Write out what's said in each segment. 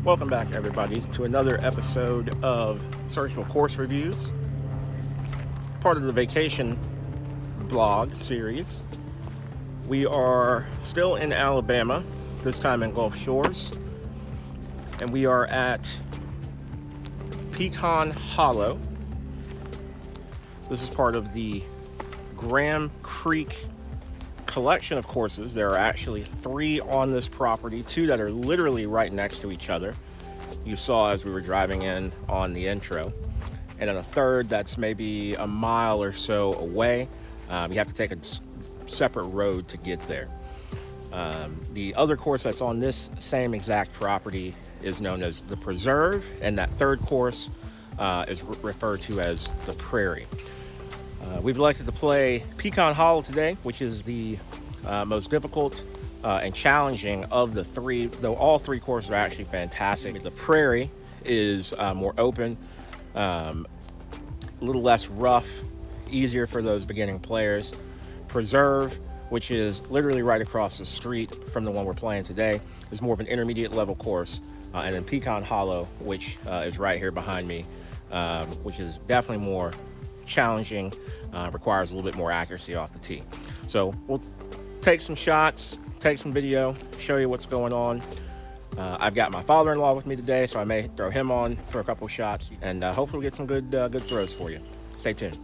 Welcome back, everybody, to another episode of Searchable Course Reviews, part of the vacation vlog series. We are still in Alabama, this time in Gulf Shores, and we are at Pecan Hollow. This is part of the Graham Creek collection of courses. There are actually 3 on this property, 2 that are literally right next to each other. You saw as we were driving in on the intro. And then a third that's maybe a mile or so away. You have to take a separate road to get there. The other course that's on this same exact property is known as the Preserve, and that third course is referred to as the Prairie. We've elected to play Pecan Hollow today, which is the most difficult and challenging of the 3, though all 3 courses are actually fantastic. The Prairie is more open, a little less rough, easier for those beginning players. Preserve, which is literally right across the street from the one we're playing today, is more of an intermediate level course. And then Pecan Hollow, which is right here behind me, which is definitely more challenging, requires a little bit more accuracy off the tee. So we'll take some shots, take some video, show you what's going on. I've got my father-in-law with me today, so I may throw him on for a couple of shots, and hopefully we'll get some good throws for you. Stay tuned.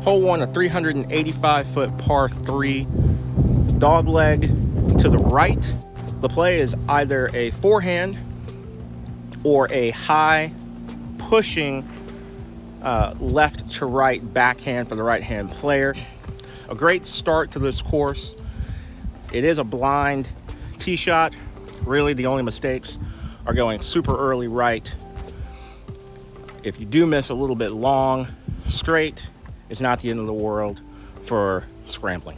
Hole 1, a 385-foot par 3, dog leg to the right. The play is either a forehand or a high pushing left to right backhand for the right-hand player. A great start to this course. It is a blind tee shot. Really, the only mistakes are going super early right. If you do miss a little bit long straight, it's not the end of the world for scrambling.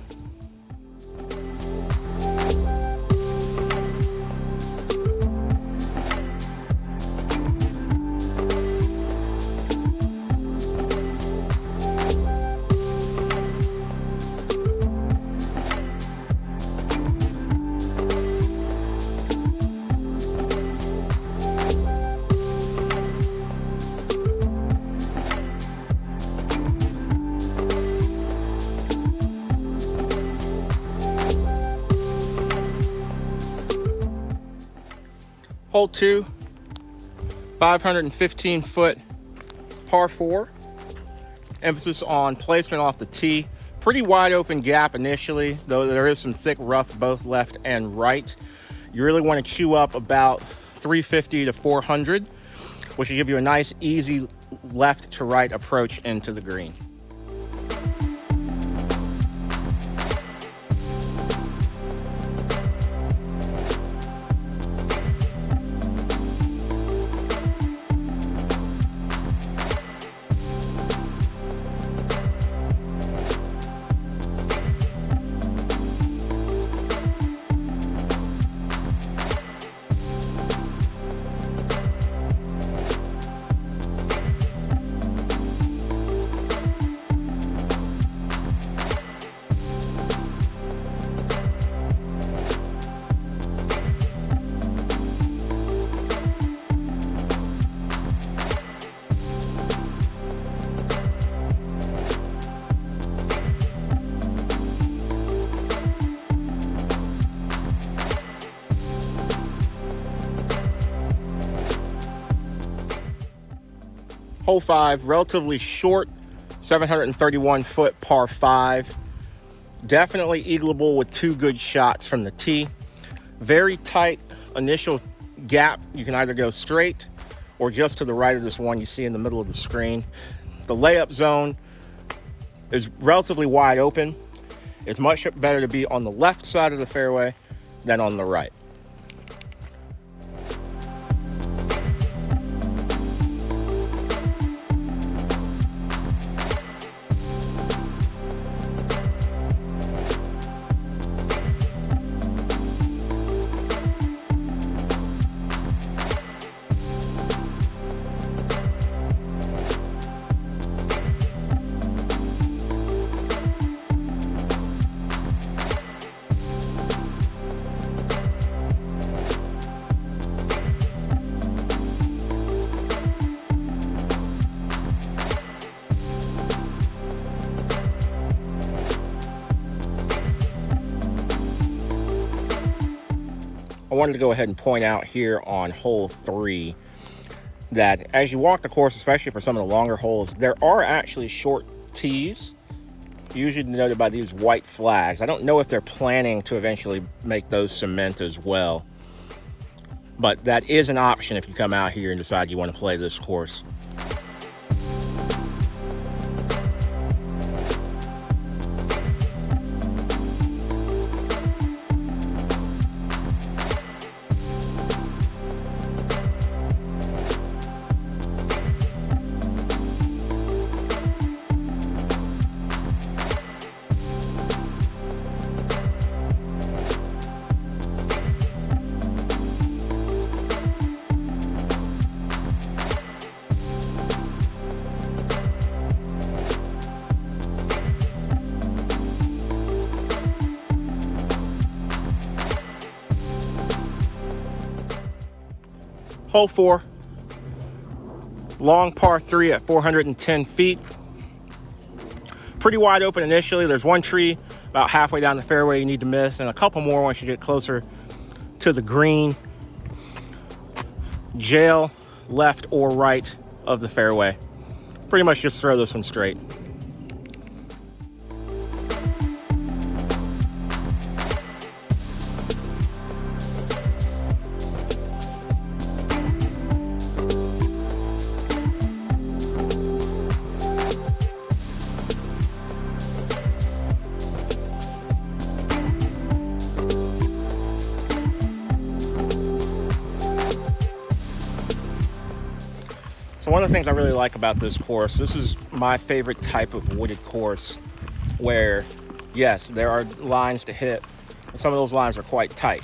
Hole 2, 515-foot par 4. Emphasis on placement off the tee. Pretty wide open gap initially, though there is some thick rough both left and right. You really want to queue up about 350 to 400, which will give you a nice, easy left to right approach into the green. Hole 5, relatively short, 731-foot par 5. Definitely eagleable with 2 good shots from the tee. Very tight initial gap. You can either go straight or just to the right of this one you see in the middle of the screen. The layup zone is relatively wide open. It's much better to be on the left side of the fairway than on the right. I wanted to go ahead and point out here on hole 3 that as you walk the course, especially for some of the longer holes, there are actually short tees, usually denoted by these white flags. I don't know if they're planning to eventually make those cement as well, but that is an option if you come out here and decide you want to play this course. Hole 4, long par 3 at 410 feet. Pretty wide open initially. There's one tree about halfway down the fairway you need to miss, and a couple more once you get closer to the green. Jail left or right of the fairway. Pretty much just throw this one straight. So one of the things I really like about this course, this is my favorite type of wooded course where, yes, there are lines to hit, and some of those lines are quite tight.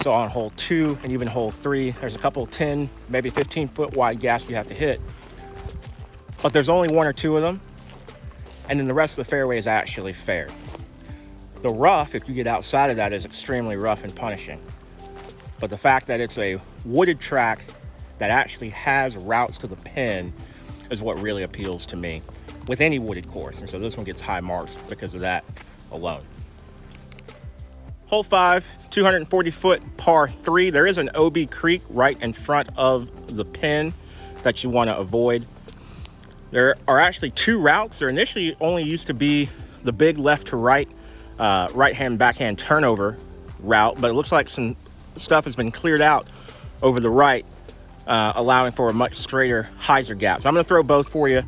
So on hole 2 and even hole 3, there's a couple 10, maybe 15-foot wide gaps you have to hit, but there's only 1 or 2 of them, and then the rest of the fairway is actually fair. The rough, if you get outside of that, is extremely rough and punishing. But the fact that it's a wooded track that actually has routes to the pin is what really appeals to me with any wooded course. And so this one gets high marks because of that alone. Hole 5, 240-foot par 3. There is an OB creek right in front of the pin that you want to avoid. There are actually 2 routes. There initially only used to be the big left to right, right-hand, backhand turnover route, but it looks like some stuff has been cleared out over the right, allowing for a much straighter hyzer gap. So I'm going to throw both for you.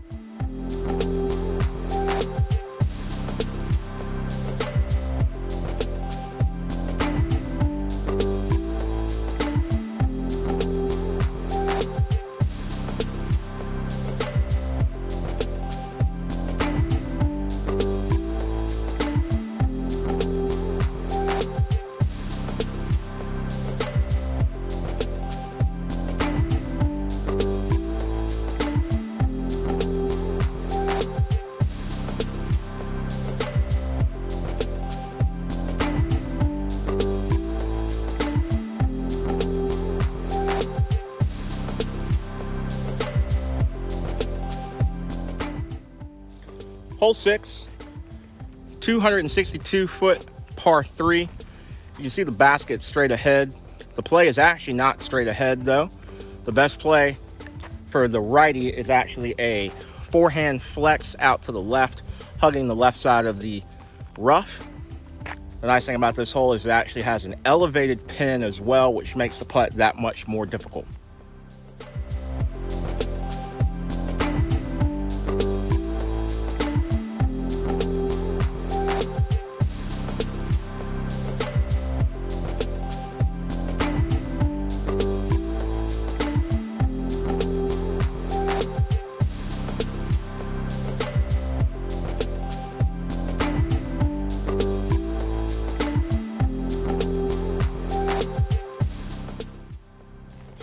Hole 6, 262-foot par 3. You can see the basket straight ahead. The play is actually not straight ahead, though. The best play for the righty is actually a forehand flex out to the left, hugging the left side of the rough. The nice thing about this hole is it actually has an elevated pin as well, which makes the putt that much more difficult.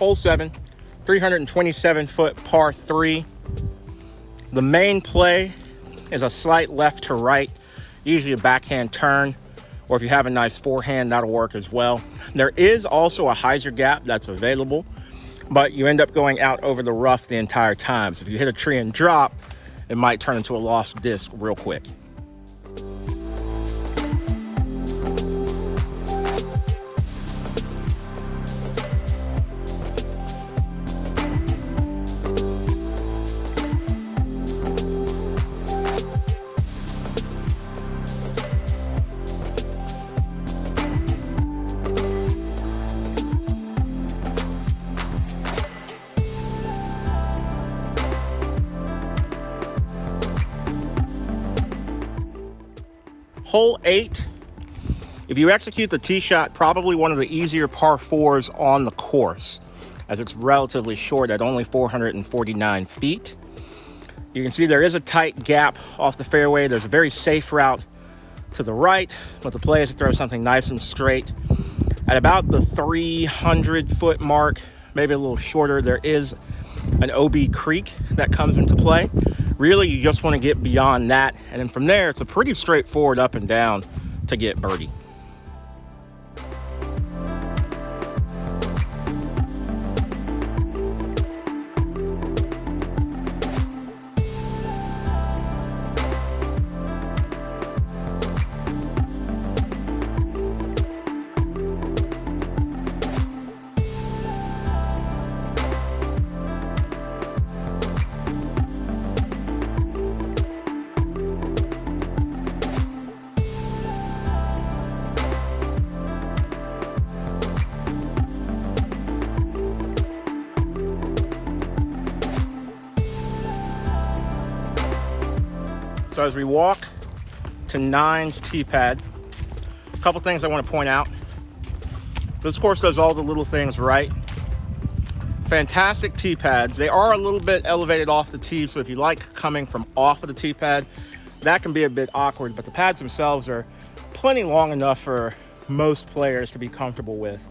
hole 7, 327-foot par 3. The main play is a slight left to right, usually a backhand turn, or if you have a nice forehand, that'll work as well. There is also a hyzer gap that's available, but you end up going out over the rough the entire time. So if you hit a tree and drop, it might turn into a lost disc real quick. Hole 8, if you execute the tee shot, probably one of the easier par 4s on the course, as it's relatively short at only 449 feet. You can see there is a tight gap off the fairway. There's a very safe route to the right, but the play is to throw something nice and straight. At about the 300-foot mark, maybe a little shorter, there is an OB creek that comes into play. Really, you just want to get beyond that, and then from there, it's a pretty straightforward up and down to get birdie. So as we walk to 9's tee pad, a couple things I want to point out. This course does all the little things right. Fantastic tee pads. They are a little bit elevated off the tee, so if you like coming from off of the tee pad, that can be a bit awkward, but the pads themselves are plenty long enough for most players to be comfortable with.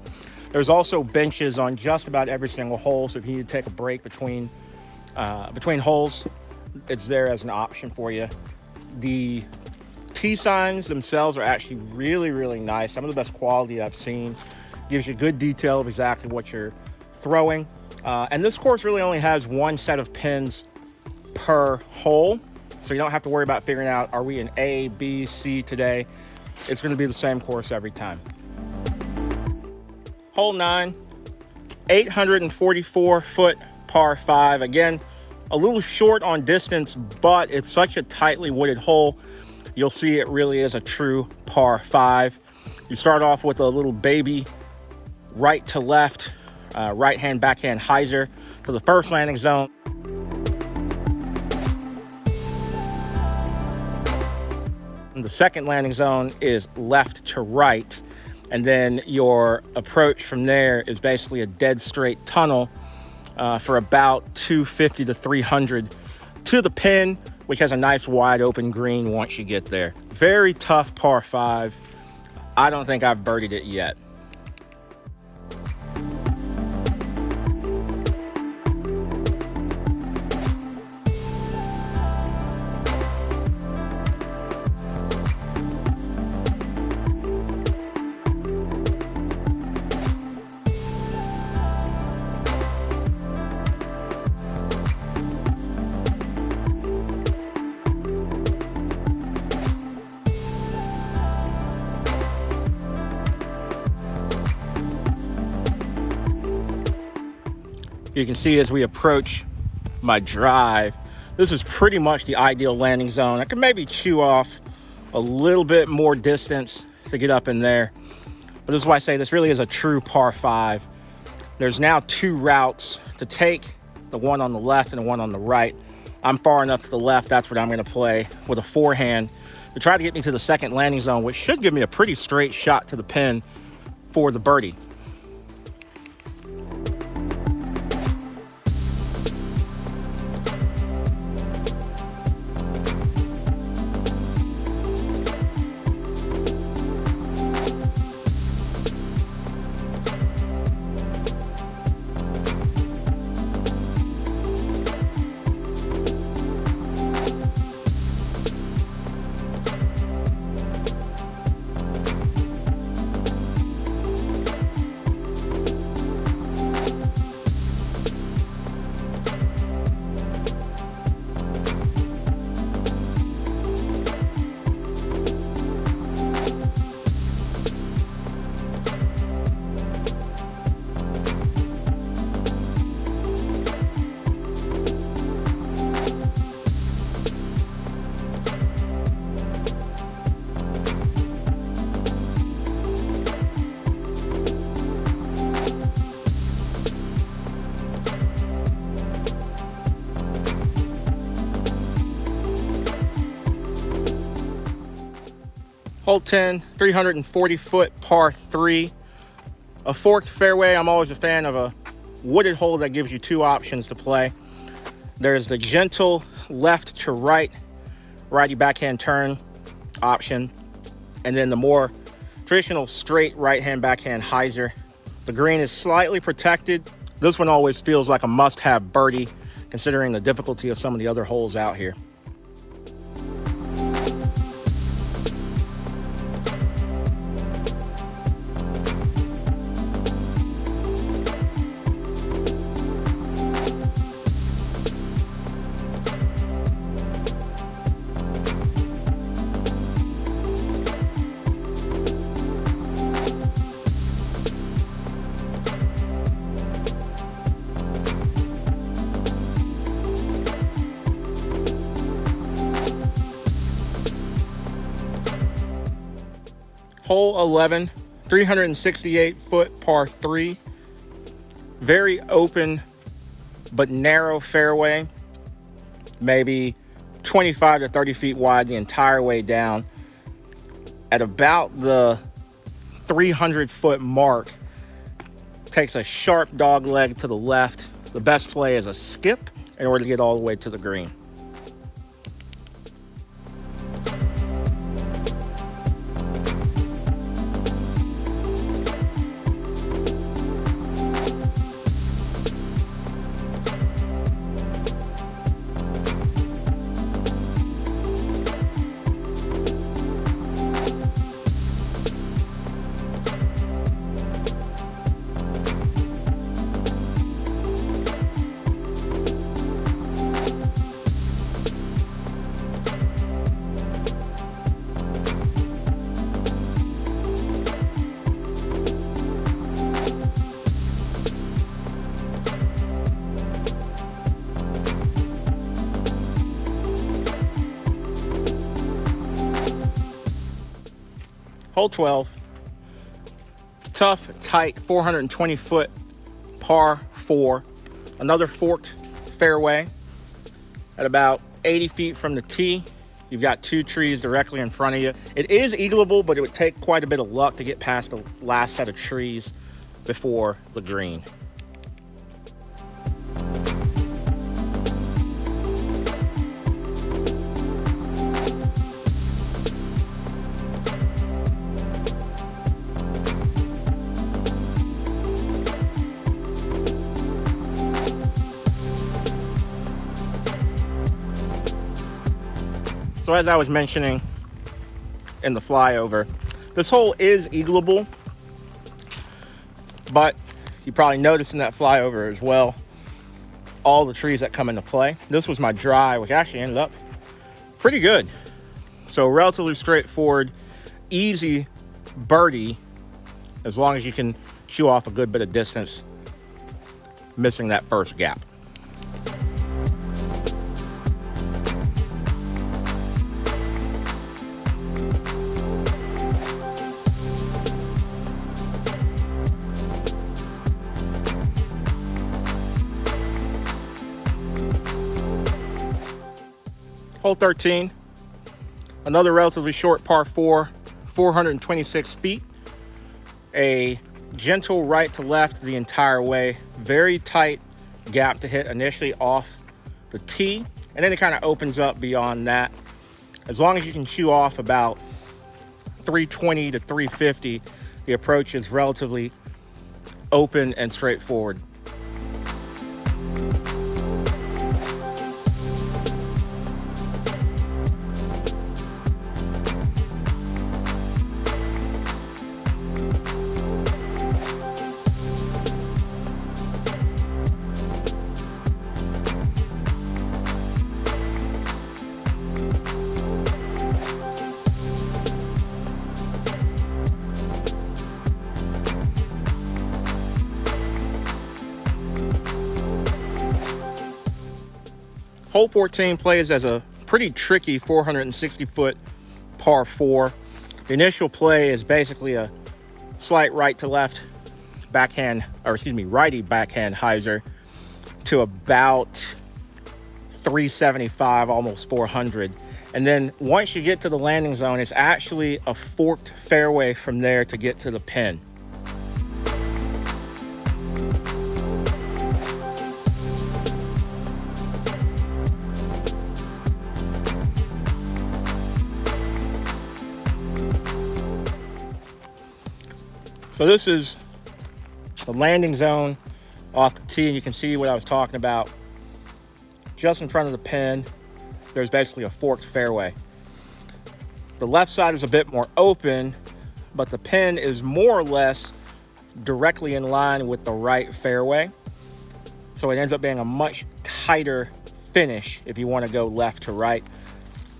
There's also benches on just about every single hole, so if you need to take a break between holes, it's there as an option for you. The tee signs themselves are actually really, really nice. Some of the best quality I've seen. Gives you good detail of exactly what you're throwing. And this course really only has one set of pins per hole, so you don't have to worry about figuring out, are we in A, B, C today? It's going to be the same course every time. Hole 9, 844-foot par 5. Again, a little short on distance, but it's such a tightly wooded hole. You'll see it really is a true par 5. You start off with a little baby right to left, right hand, backhand hyzer to the first landing zone. And the second landing zone is left to right. And then your approach from there is basically a dead straight tunnel for about 250 to 300 to the pin, which has a nice wide open green once you get there. Very tough par 5. I don't think I've birdied it yet. You can see as we approach my drive, this is pretty much the ideal landing zone. I can maybe chew off a little bit more distance to get up in there. But this is why I say this really is a true par 5. There's now 2 routes to take, the one on the left and the one on the right. I'm far enough to the left, that's what I'm going to play with a forehand to try to get me to the second landing zone, which should give me a pretty straight shot to the pin for the birdie. Hole 10, 340 foot par 3. A forked fairway. I'm always a fan of a wooded hole that gives you two options to play. There's the gentle left to right, righty backhand turn option, and then the more traditional straight right-hand backhand hyzer. The green is slightly protected. This one always feels like a must-have birdie, considering the difficulty of some of the other holes out here. Hole 11, 368 foot par 3. Very open but narrow fairway, maybe 25 to 30 feet wide the entire way down. At about the 300 foot mark, takes a sharp dog leg to the left. The best play is a skip in order to get all the way to the green. Hole 12, tough, tight, 420 foot par 4. Another forked fairway at about 80 feet from the tee. You've got two trees directly in front of you. It is eagleable, but it would take quite a bit of luck to get past the last set of trees before the green. So as I was mentioning in the flyover, this hole is eagleable, but you probably noticed in that flyover as well, all the trees that come into play. This was my dry, which actually ended up pretty good. So relatively straightforward, easy birdie, as long as you can chew off a good bit of distance, missing that first gap. Hole 13, another relatively short par 4, 426 feet. A gentle right to left the entire way. Very tight gap to hit initially off the tee, and then it kind of opens up beyond that. As long as you can chew off about 320 to 350, the approach is relatively open and straightforward. Hole 14 plays as a pretty tricky 460 foot par 4. The initial play is basically a slight right to left backhand, or excuse me, righty backhand hyzer to about 375, almost 400. And then once you get to the landing zone, it's actually a forked fairway from there to get to the pin. So this is the landing zone off the tee, and you can see what I was talking about. Just in front of the pin, there's basically a forked fairway. The left side is a bit more open, but the pin is more or less directly in line with the right fairway. So it ends up being a much tighter finish if you want to go left to right.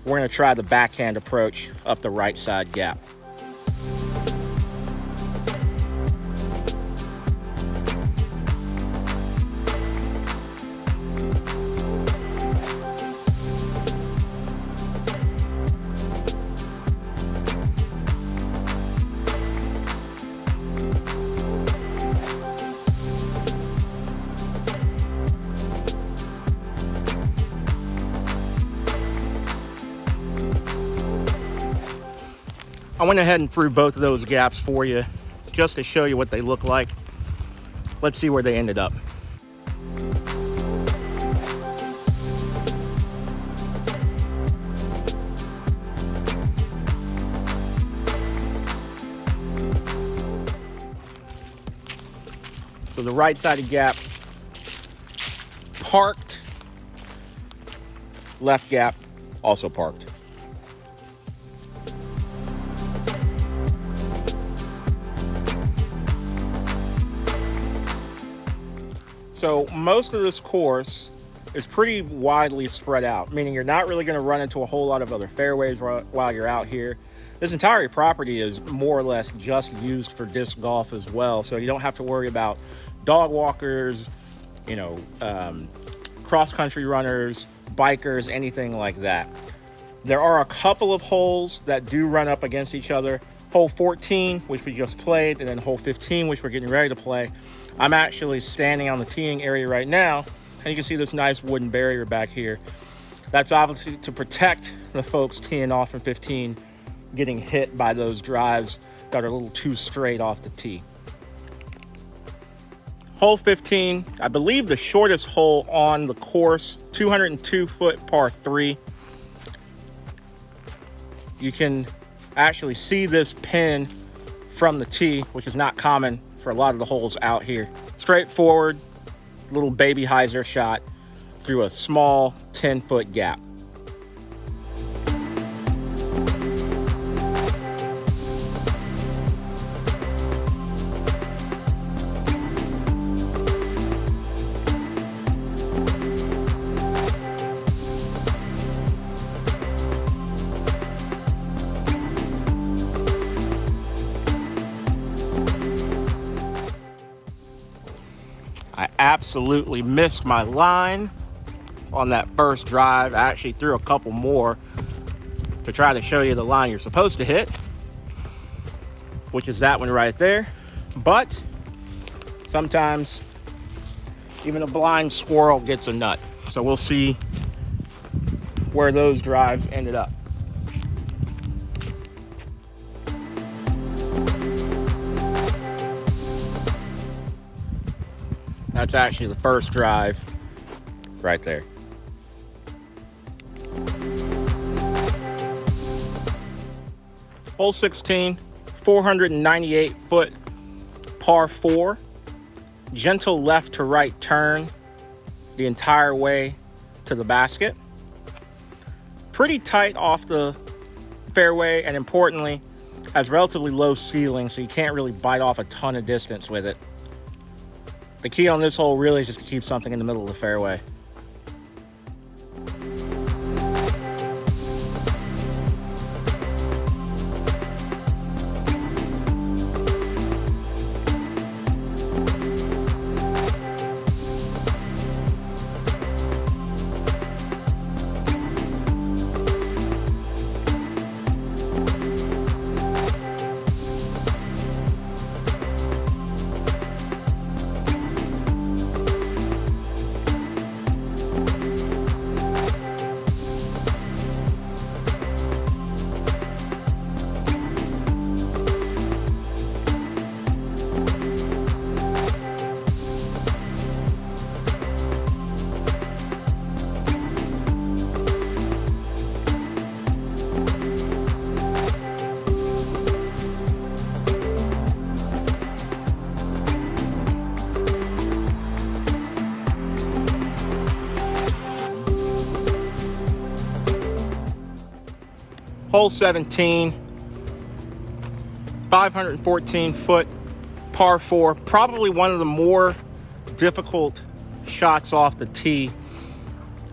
We're going to try the backhand approach up the right side gap. I went ahead and threw both of those gaps for you just to show you what they look like. Let's see where they ended up. So the right sided gap parked, left gap also parked. So most of this course is pretty widely spread out, meaning you're not really going to run into a whole lot of other fairways while you're out here. This entire property is more or less just used for disc golf as well, so you don't have to worry about dog walkers, cross-country runners, bikers, anything like that. There are a couple of holes that do run up against each other. Hole 14, which we just played, and then hole 15, which we're getting ready to play. I'm actually standing on the teeing area right now, and you can see this nice wooden barrier back here. That's obviously to protect the folks teeing off in 15 getting hit by those drives that are a little too straight off the tee. Hole 15, I believe the shortest hole on the course, 202-foot par 3. You can actually see this pin from the tee, which is not common for a lot of the holes out here. Straightforward, little baby hyzer shot through a small 10-foot gap. I absolutely missed my line on that first drive. I actually threw a couple more to try to show you the line you're supposed to hit, which is that one right there. But sometimes even a blind squirrel gets a nut. So we'll see where those drives ended up. That's actually the first drive right there. Hole 16, 498-foot par 4. Gentle left to right turn the entire way to the basket. Pretty tight off the fairway, and importantly, has relatively low ceiling, so you can't really bite off a ton of distance with it. The key on this hole really is just to keep something in the middle of the fairway. Hole 17, 514 foot par 4, probably one of the more difficult shots off the tee.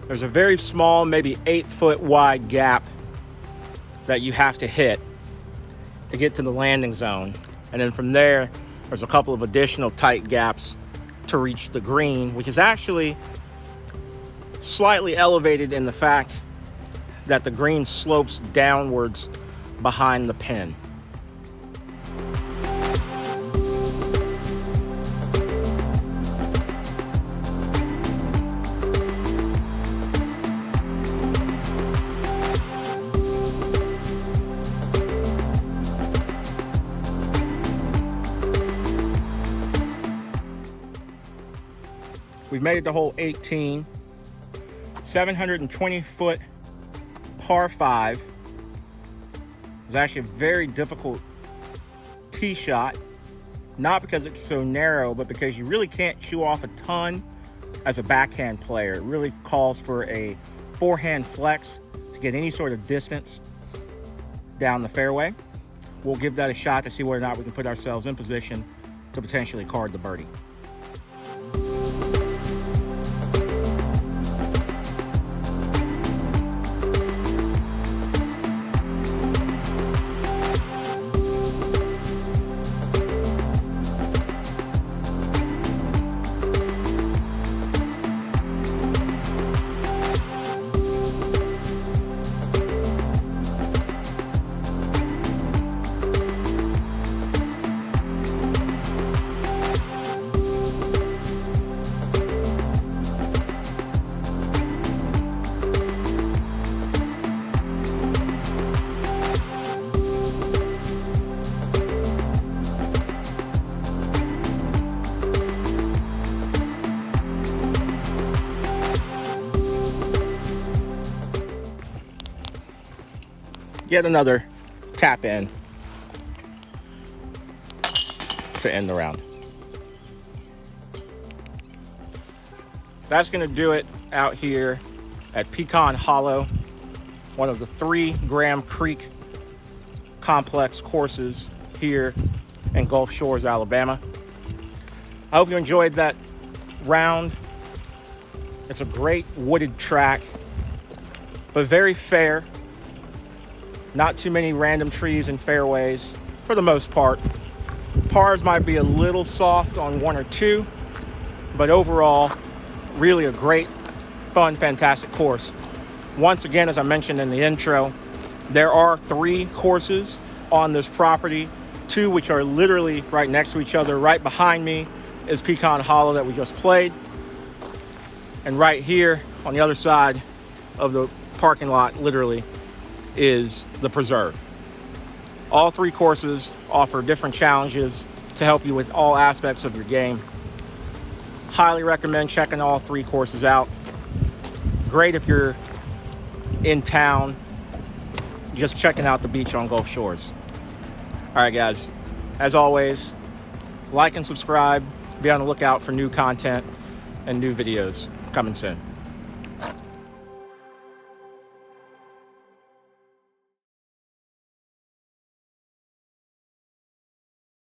There's a very small, maybe 8 foot wide gap that you have to hit to get to the landing zone. And then from there, there's a couple of additional tight gaps to reach the green, which is actually slightly elevated in the fact that the green slopes downwards behind the pin. We've made it to hole 18, 720 foot par 5. It's actually a very difficult tee shot, not because it's so narrow, but because you really can't chew off a ton as a backhand player. It really calls for a forehand flex to get any sort of distance down the fairway. We'll give that a shot to see whether or not we can put ourselves in position to potentially card the birdie. Yet another tap in to end the round. That's going to do it out here at Pecan Hollow, one of the 3 Graham Creek complex courses here in Gulf Shores, Alabama. I hope you enjoyed that round. It's a great wooded track, but very fair. Not too many random trees and fairways for the most part. Pars might be a little soft on 1 or 2, but overall, really a great, fun, fantastic course. Once again, as I mentioned in the intro, there are 3 courses on this property, 2 which are literally right next to each other. Right behind me is Pecan Hollow that we just played. And right here on the other side of the parking lot, literally, is the preserve. All 3 courses offer different challenges to help you with all aspects of your game. Highly recommend checking all 3 courses out. Great if you're in town, just checking out the beach on Gulf Shores. All right, guys, as always, like and subscribe. Be on the lookout for new content and new videos coming soon.